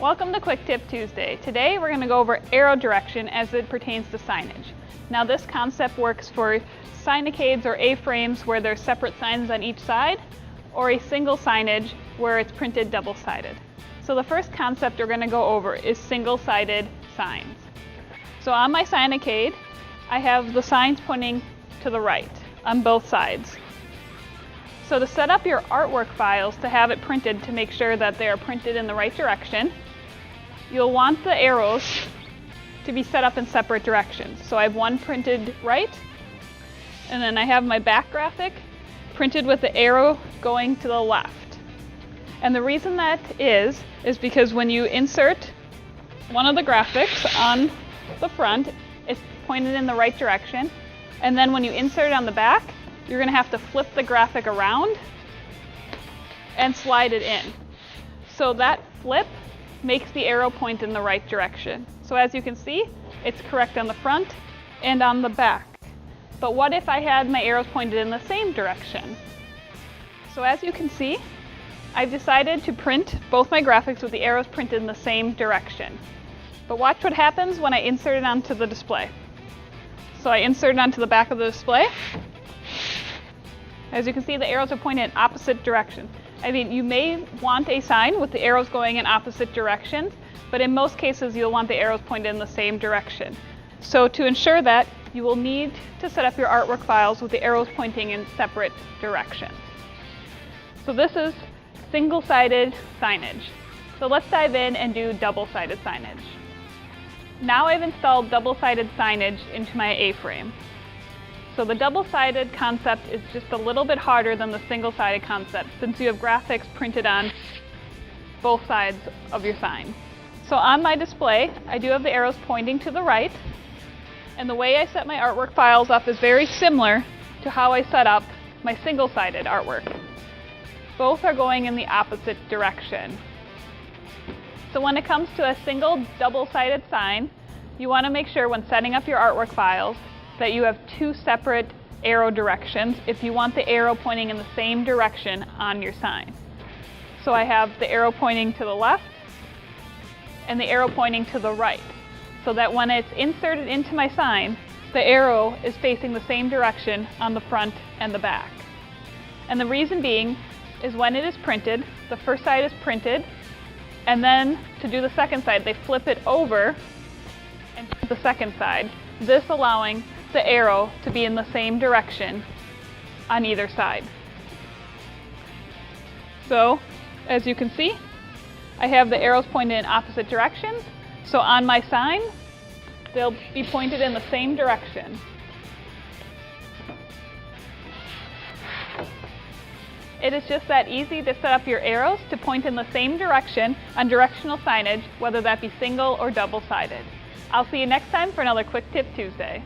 Welcome to Quick Tip Tuesday. Today we're going to go over arrow direction as it pertains to signage. Now this concept works for signacades or A-frames where there's separate signs on each side, or a single signage where it's printed double-sided. So the first concept we're going to go over is single-sided signs. So on my signacade, I have the signs pointing to the right on both sides. So to set up your artwork files to have it printed to make sure that they are printed in the right direction, you'll want the arrows to be set up in separate directions. So I have one printed right, and then I have my back graphic printed with the arrow going to the left. And the reason that is because when you insert one of the graphics on the front, it's pointed in the right direction, and then when you insert it on the back, you're going to have to flip the graphic around and slide it in. So that flip makes the arrow point in the right direction. So as you can see, it's correct on the front and on the back. But what if I had my arrows pointed in the same direction? So as you can see, I've decided to print both my graphics with the arrows printed in the same direction. But watch what happens when I insert it onto the display. So I insert it onto the back of the display. As you can see, the arrows are pointed in opposite directions. I mean, you may want a sign with the arrows going in opposite directions, but in most cases you'll want the arrows pointed in the same direction. So to ensure that, you will need to set up your artwork files with the arrows pointing in separate directions. So this is single-sided signage. So let's dive in and do double-sided signage. Now I've installed double-sided signage into my A-frame. So the double-sided concept is just a little bit harder than the single-sided concept since you have graphics printed on both sides of your sign. So on my display, I do have the arrows pointing to the right, and the way I set my artwork files up is very similar to how I set up my single-sided artwork. Both are going in the opposite direction. So when it comes to a single double-sided sign, you want to make sure when setting up your artwork files that you have two separate arrow directions if you want the arrow pointing in the same direction on your sign. So I have the arrow pointing to the left and the arrow pointing to the right, so that when it's inserted into my sign, the arrow is facing the same direction on the front and the back. And the reason being is when it is printed, the first side is printed, and then to do the second side, they flip it over and print the second side, this allowing the arrow to be in the same direction on either side. So, as you can see, I have the arrows pointed in opposite directions, so on my sign, they'll be pointed in the same direction. It is just that easy to set up your arrows to point in the same direction on directional signage, whether that be single or double-sided. I'll see you next time for another Quick Tip Tuesday.